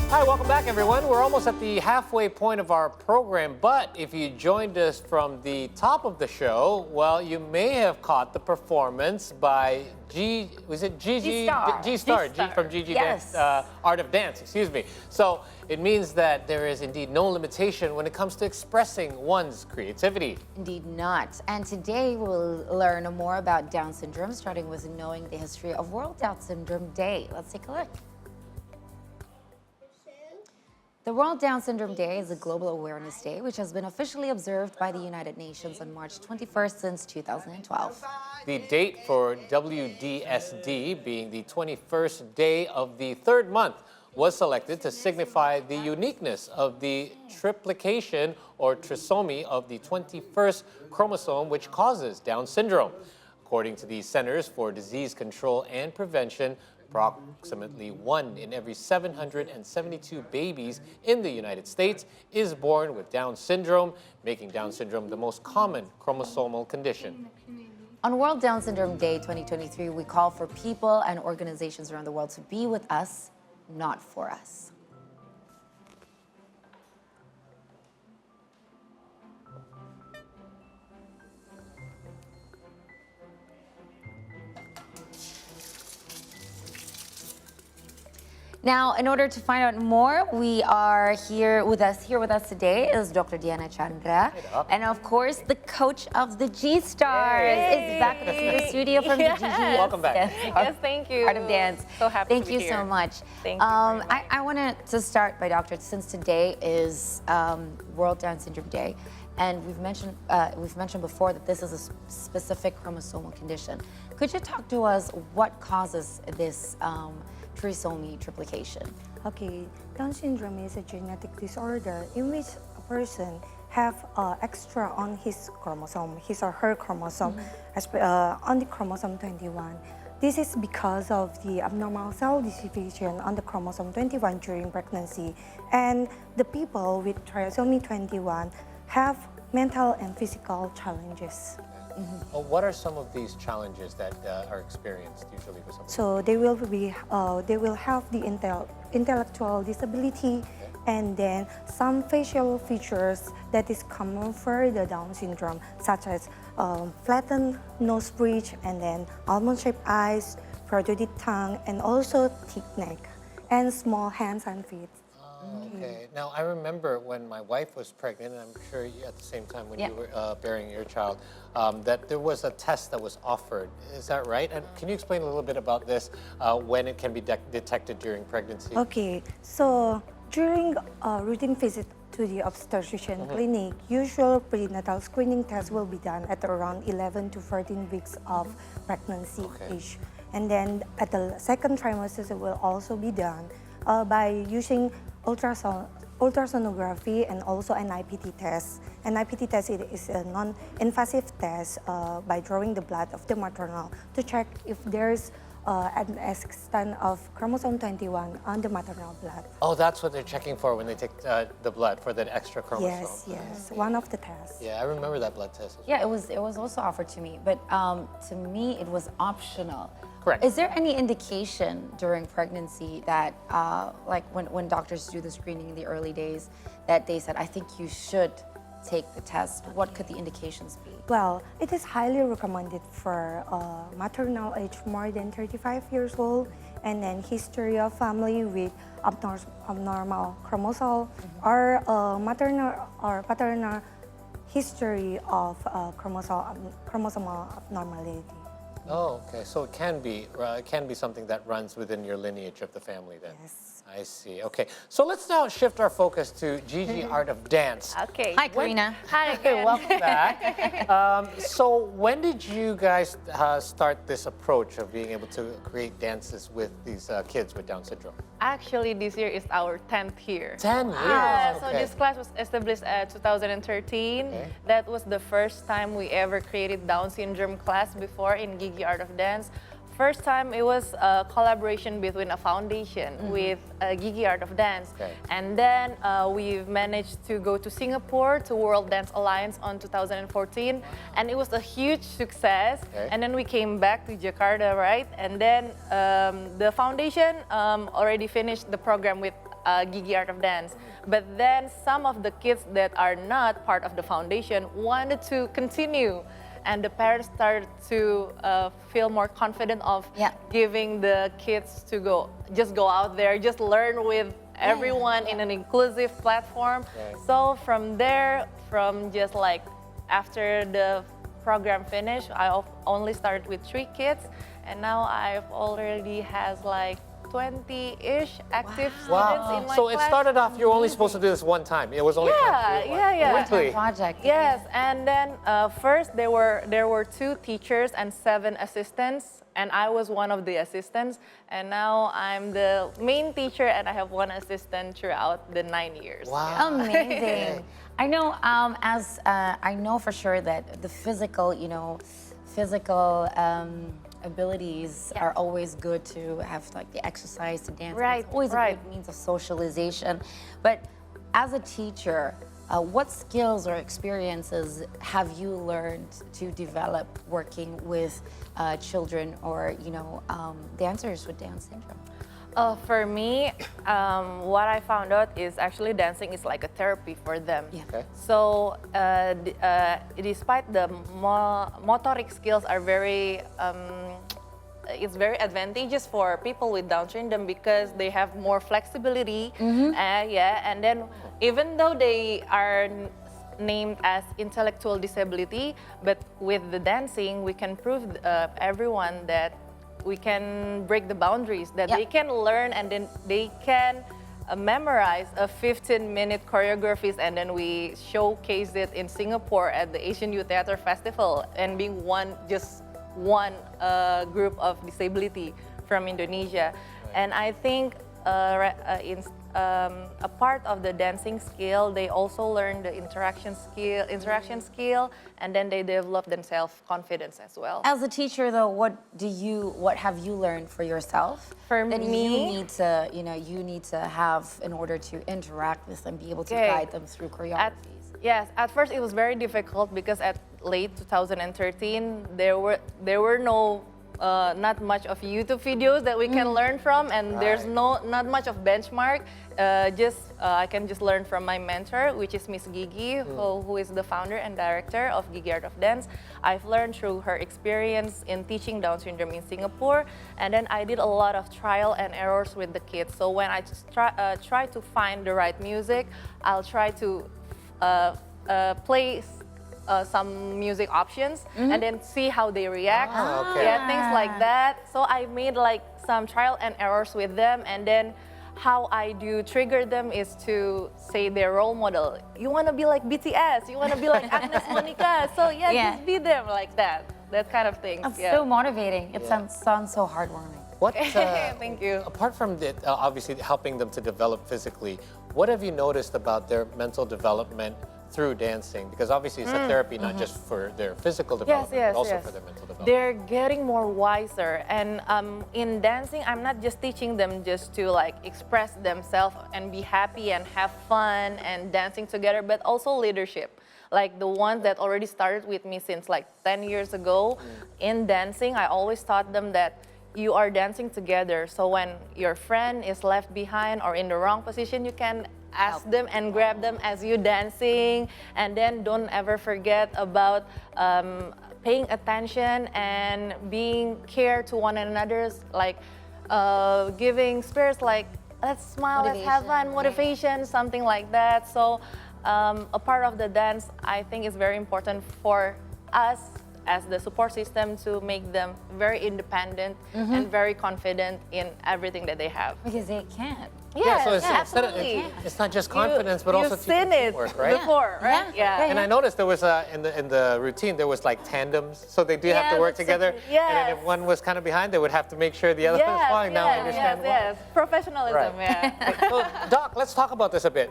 Hi, welcome back, everyone. We're almost at the halfway point of our program, but if you joined us from the top of the show, well, you may have caught the performance by G-Star. From GG Yes. Art of Dance, excuse me. So it means that there is indeed no limitation when it comes to expressing one's creativity. Indeed not. And today we'll learn more about Down syndrome, starting with knowing the history of World Down Syndrome Day. Let's take a look. The World Down Syndrome Day is a global awareness day which has been officially observed by the United Nations on March 21st since 2012. The date for WDSD, being the 21st day of the third month, was selected to signify the uniqueness of the triplication or trisomy of the 21st chromosome, which causes Down syndrome. According to the Centers for Disease Control and Prevention, approximately 1 in every 772 babies in the United States is born with Down syndrome, making Down syndrome the most common chromosomal condition. On World Down Syndrome Day 2023, we call for people and organizations around the world to be with us, not for us. Now, in order to find out more, we are here with us today is Dr. Chandra, and of course, the coach of the G-Stars is back with us in the studio from the GG. Welcome back. Yes, thank you. Art of Dance. So happy Thank to be you here. so much. Thank you very much. I wanted to start by Doctor, since today is World Down Syndrome Day, and we've mentioned before that this is a specific chromosomal condition. Could you talk to us what causes this trisomy triplication? Okay, Down syndrome is a genetic disorder in which a person have extra on his chromosome, his or her chromosome, on the chromosome 21. This is because of the abnormal cell distribution on the chromosome 21 during pregnancy. And the people with trisomy 21 have mental and physical challenges. What are some of these challenges that are experienced usually with someone? So they will have the intellectual disability, and then some facial features that is common for the Down syndrome, such as flattened nose bridge, and then almond-shaped eyes, protruded tongue, and also thick neck, and small hands and feet. Okay. Now, I remember when my wife was pregnant, and I'm sure you, at the same time when you were bearing your child, that there was a test that was offered. Is that right? And can you explain a little bit about this, when it can be detected during pregnancy? Okay, so during a routine visit to the obstetrician clinic, usual prenatal screening tests will be done at around 11 to 14 weeks of pregnancy age. And then at the second trimester, it will also be done by using ultrasonography and also an IPT test. An IPT test is a non-invasive test by drawing the blood of the maternal to check if there's an extent of chromosome 21 on the maternal blood. Oh, that's what they're checking for when they take the blood, for that extra chromosome. Yes, yes, one of the tests. Yeah, I remember that blood test. Yeah, it was also offered to me, but to me it was optional. Correct. Is there any indication during pregnancy that, like when doctors do the screening in the early days, that they said, I think you should take the test? What could the indications be? Well, it is highly recommended for maternal age more than 35 years old, and then history of family with abnormal chromosome, or maternal or paternal history of chromosomal abnormality. Oh, okay. So it can be something that runs within your lineage of the family then. Yes. I see. Okay. So let's now shift our focus to GG Art of Dance. Okay. Hi, Karina. Hi Okay, again. welcome back. So when did you guys start this approach of being able to create dances with these kids with Down syndrome? Actually, this year is our 10th year. 10 years. Yeah, so Okay. this class was established at 2013. Okay. That was the first time we ever created Down syndrome class before in Gigi Art of Dance. First time it was a collaboration between a foundation with Gigi Art of Dance. Okay. And then we've managed to go to Singapore to World Dance Alliance on 2014. And it was a huge success. Okay. And then we came back to Jakarta, right? And then the foundation already finished the program with Gigi Art of Dance. But then some of the kids that are not part of the foundation wanted to continue. And the parents started to feel more confident of Yeah. giving the kids to just go out there, just learn with everyone in an inclusive platform. Right. So from there, from just like after the program finished, only started with 3 kids, and now I've already has like 20-ish active students in my So it class. started off, you were only supposed to do this one time. It was only Yeah, planned to do it yeah, once. yeah. Really? Project. Yes, and then first there were 2 teachers and 7 assistants, and I was one of the assistants. And now I'm the main teacher, and I have 1 assistant throughout the 9 years. Wow. Amazing. I know, I know for sure that the physical, physical abilities are always good to have, like the exercise, to dance. Right, It's always a right. good means of socialization. But as a teacher, what skills or experiences have you learned to develop working with children or, dancers with Down syndrome? For me, what I found out is actually dancing is like a therapy for them. Yeah. Okay. So despite the motoric skills are it's very advantageous for people with Down syndrome because they have more flexibility. And then even though they are named as intellectual disability, but with the dancing, we can prove everyone that we can break the boundaries, that Yep. they can learn and then they can memorize a 15-minute choreographies, and then we showcase it in Singapore at the Asian Youth Theater Festival, and being just one group of disability from Indonesia. And I think a part of the dancing skill, they also learn the interaction skill, and then they develop themselves confidence as well. As a teacher, though, what have you learned for yourself For that me- you need to have in order to interact with them, be able to Okay. guide them through choreographies? Yes, at first it was very difficult because at late 2013 there were no not much of YouTube videos that we can learn from, and there's not much of benchmark. I can just learn from my mentor, which is Miss Gigi, who is the founder and director of Gigi Art of Dance. I've learned through her experience in teaching Down syndrome in Singapore, and then I did a lot of trial and errors with the kids. So when I try to find the right music, I'll try to play some music options and then see how they react. okay. Yeah, things like that. So I made like some trial and errors with them, and then how I do trigger them is to say their role model. You want to be like BTS, you want to be like Agnes Monica, so yeah, just be them like that. That kind of thing. That's yeah. so motivating. It sounds so heartwarming. What, Thank you. apart from obviously helping them to develop physically, what have you noticed about their mental development through dancing? Because obviously it's a therapy not just for their physical development, yes, but also yes. for their mental development. They're getting more wiser, and in dancing, I'm not just teaching them just to like express themselves and be happy and have fun and dancing together, but also leadership. Like the ones that already started with me since like 10 years ago in dancing, I always taught them that you are dancing together. So when your friend is left behind or in the wrong position, you can ask them and grab them as you dancing. And then don't ever forget about paying attention and being care to one another, like giving spirits like, let's smile, let's have fun, motivation, something like that. So a part of the dance, I think, is very important for us as the support system to make them very independent and very confident in everything that they have. Because they can't. Yes, so absolutely. it's not just confidence, but also You've seen it teamwork, right? before, right? Yeah. And I noticed there was in the routine there was like tandems, so they do have to work together. And then if one was kind of behind, they would have to make sure the other was following. Now I understand why. Yes. Professionalism, Right. yeah. So, Doc, let's talk about this a bit.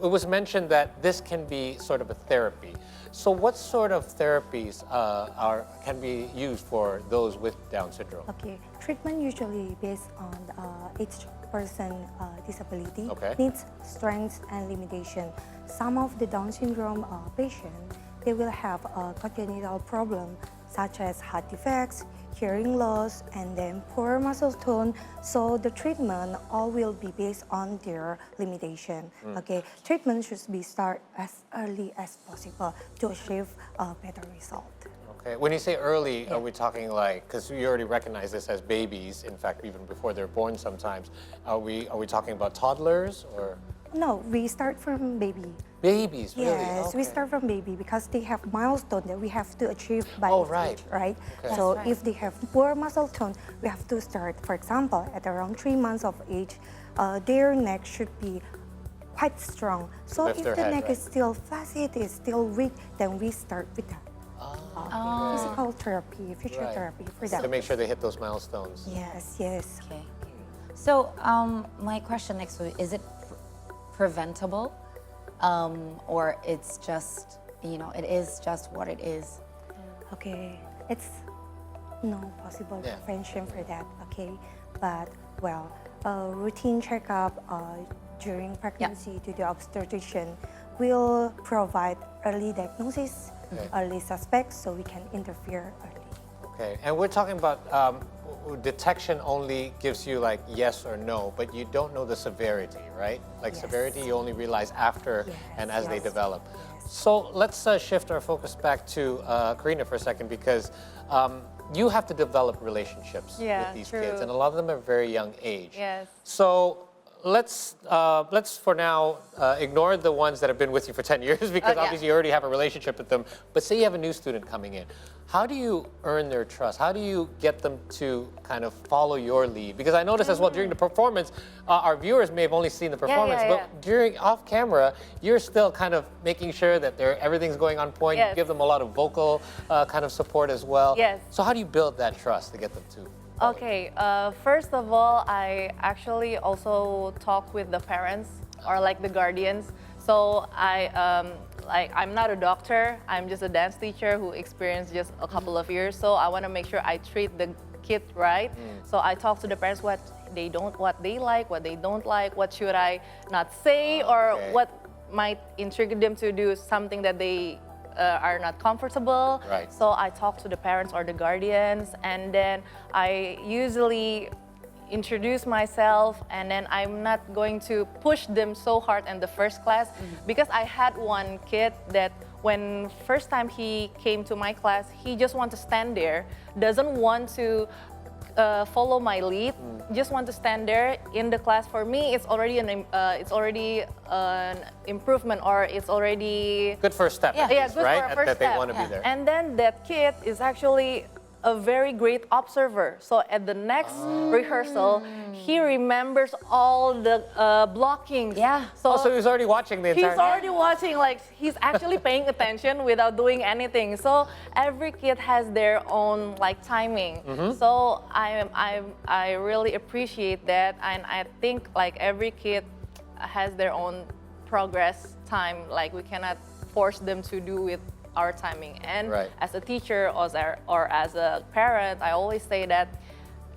It was mentioned that this can be sort of a therapy. So what sort of therapies can be used for those with Down syndrome? Okay, treatment usually based on each person disability, Okay. needs, strengths, and limitation. Some of the Down syndrome patients, they will have a congenital problem such as heart defects, hearing loss, and then poor muscle tone. So the treatment all will be based on their limitation. Okay, treatment should be start as early as possible to achieve a better result. Okay. When you say early, are we talking like, because we already recognize this as babies, in fact, even before they're born sometimes, are we talking about toddlers or? No, we start from baby. Babies, really? Yes, we Okay. start from baby because they have milestone that we have to achieve by Oh, this right. age, right? Okay. So That's right. if they have poor muscle tone, we have to start, for example, at around 3 months of age, their neck should be quite strong. So Lift if their the head, neck right. is still flaccid, is still weak, then we start with that. Physical therapy, physiotherapy for To that. make sure they hit those milestones. Yes, yes. Okay. So my question next is it preventable, or it's just it is just what it is? Okay, it's no possible Yeah. prevention for that. Okay, but well, a routine checkup during pregnancy to the obstetrician will provide early diagnosis, Okay. early suspects, so we can interfere early. Okay. And we're talking about detection only gives you like yes or no, but you don't know the severity, right? Like Yes. severity you only realize after Yes, and as they yes. develop. So let's shift our focus back to Karina for a second because you have to develop relationships Yeah, with these kids, true. and a lot of them are very young age. Yes. So let's for now ignore the ones that have been with you for 10 years because Yeah. obviously you already have a relationship with them. But say you have a new student coming in. How do you earn their trust? How do you get them to kind of follow your lead? Because I noticed as well during the performance, our viewers may have only seen the performance, yeah. but during off camera, you're still kind of making sure that everything's going on point. You Yes. give them a lot of vocal kind of support as well. Yes. So how do you build that trust to get them to? Okay, first of all, I actually also talk with the parents or like the guardians. So I'm not a doctor. I'm just a dance teacher who experienced just a couple of years. So I want to make sure I treat the kid right. So I talk to the parents what they like, what they don't like, what should I not say, or Okay. what might intrigue them to do something that they are not comfortable. Right. So I talk to the parents or the guardians, and then I usually introduce myself, and then I'm not going to push them so hard in the first class because I had one kid that when first time he came to my class, he just want to stand there, doesn't want to follow my lead, just want to stand there in the class. For me, it's already an improvement, or it's already Good first step, at yeah, least, good right? for a first that they step. want to be there. And then that kid is actually a very great observer. So at the next rehearsal, he remembers all the blockings. Yeah. So he was already watching the entire He's already watching, like he's actually paying attention without doing anything. So every kid has their own like timing. So I really appreciate that, and I think like every kid has their own progress time. Like we cannot force them to do with our timing. And Right. as a teacher or as a parent, I always say that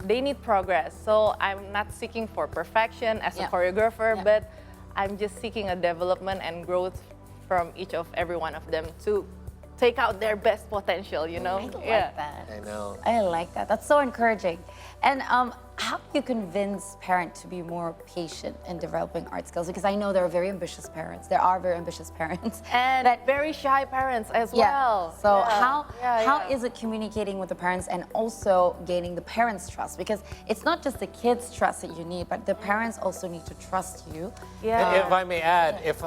they need progress. So I'm not seeking for perfection as a Yeah. choreographer, Yeah. but I'm just seeking a development and growth from every one of them to take out their best potential, you know? I like that. I know. I like that. That's so encouraging. And how do you convince parents to be more patient in developing art skills? Because I know there are very ambitious parents. There are very ambitious parents. And that very shy parents as yeah. well. So Yeah. how is it communicating with the parents and also gaining the parents' trust? Because it's not just the kids' trust that you need, but the parents also need to trust you. Yeah. If I may add, if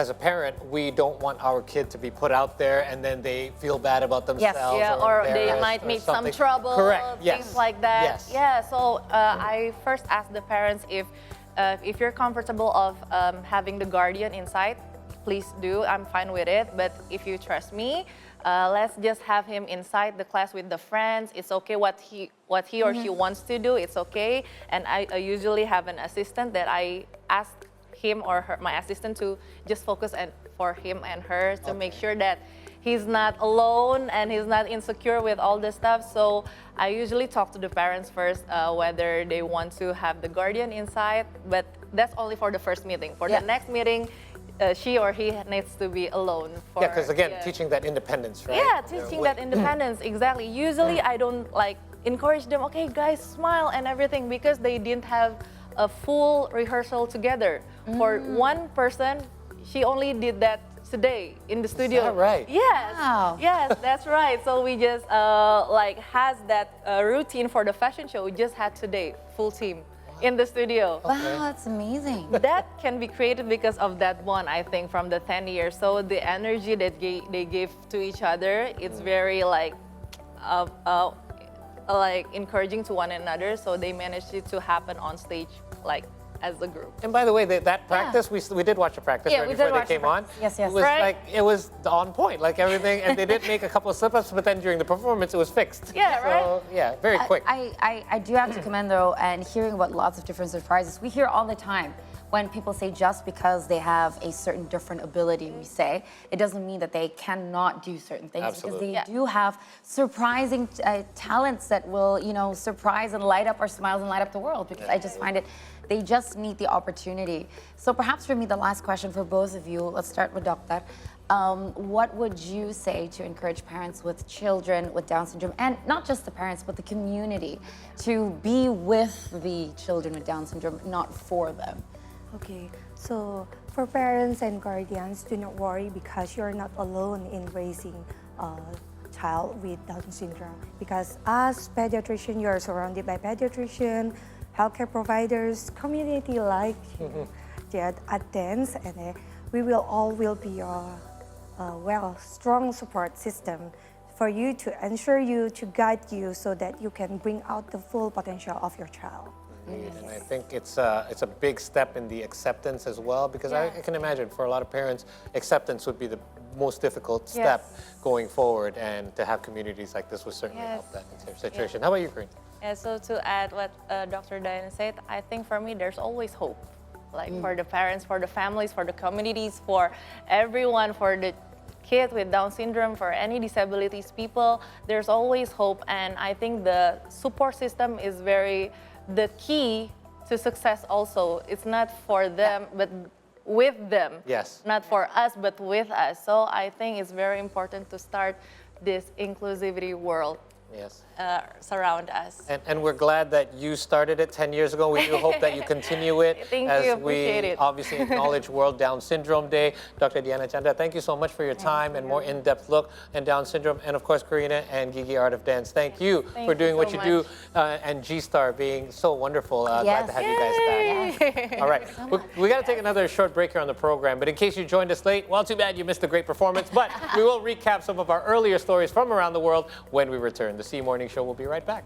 as a parent, we don't want our kid to be put out there and then they feel bad about themselves. Yeah, or they embarrassed might or meet some something. trouble, Correct. things Yes. like that. Yes. Yeah, so I first ask the parents if you're comfortable of having the guardian inside, please do. I'm fine with it. But if you trust me, let's just have him inside the class with the friends. It's okay what he or she wants to do. It's okay. And I usually have an assistant that I ask him or her, my assistant, to just focus for him and her to make sure that he's not alone and he's not insecure with all this stuff. So I usually talk to the parents first whether they want to have the guardian inside, but that's only for the first meeting. For Yeah. the next meeting, she or he needs to be alone. Yeah, because again, teaching that independence, right? Yeah, teaching that independence, exactly. Usually I don't like encourage them, okay, guys, smile and everything, because they didn't have a full rehearsal together. For one person, she only did that today in the studio. that right? Yes. Wow. Yes, that's right. So we just like has that routine for the fashion show. We just had today, full team in the studio. Wow, that's amazing. That can be created because of that one, I think, from the 10 years. So the energy that they give to each other, it's very like encouraging to one another. So they managed it to happen on stage, like as a group. And by the way, that practice, we did watch a practice Yeah, right we did before they watch the came on. practice. Yes, yes. It was Right. like, it was on point, like everything, and they did make a couple of slip-ups, but then during the performance, it was fixed. Yeah, right. So, yeah, very quick. I do have to commend though, and hearing about lots of different surprises. We hear all the time when people say just because they have a certain different ability, we say, it doesn't mean that they cannot do certain things. Absolutely. Because they do have surprising talents that will, surprise and light up our smiles and light up the world. Because I just find it, they just need the opportunity. So perhaps for me, the last question for both of you, let's start with Dr. What would you say to encourage parents with children with Down syndrome, and not just the parents, but the community, to be with the children with Down syndrome, not for them? Okay, so for parents and guardians, do not worry because you're not alone in raising a child with Down syndrome. Because as pediatrician, you're surrounded by pediatrician, healthcare providers, community like you that attends, and we will all will be your strong support system for you to ensure you, to guide you so that you can bring out the full potential of your child. And I think it's a big step in the acceptance as well, because I can imagine for a lot of parents, acceptance would be the most difficult step going forward, and to have communities like this would certainly help that situation. How about you, Karina? Yeah, so to add what Dr. Diana said, I think for me, there's always hope. Like for the parents, for the families, for the communities, for everyone, for the kid with Down syndrome, for any disabilities people, there's always hope. And I think the support system is the key to success also. It's not for them, but with them. Yes. Not for us, but with us. So I think it's very important to start this inclusivity world Yes. surround us. And we're glad that you started it 10 years ago. We do hope that you continue it Thank as you, we appreciate it. obviously acknowledge World Down Syndrome Day. Dr. Diana Chandra, thank you so much for your time and more in-depth look at Down syndrome. And of course, Karina and Gigi Art of Dance, thank you Thank for you doing so what you do, much. and G-Star being so wonderful. Glad Yes. to have you guys back. All right, we got to take another short break here on the program, but in case you joined us late, well, too bad you missed a great performance, but we will recap some of our earlier stories from around the world when we return. The C Morning Show will be right back.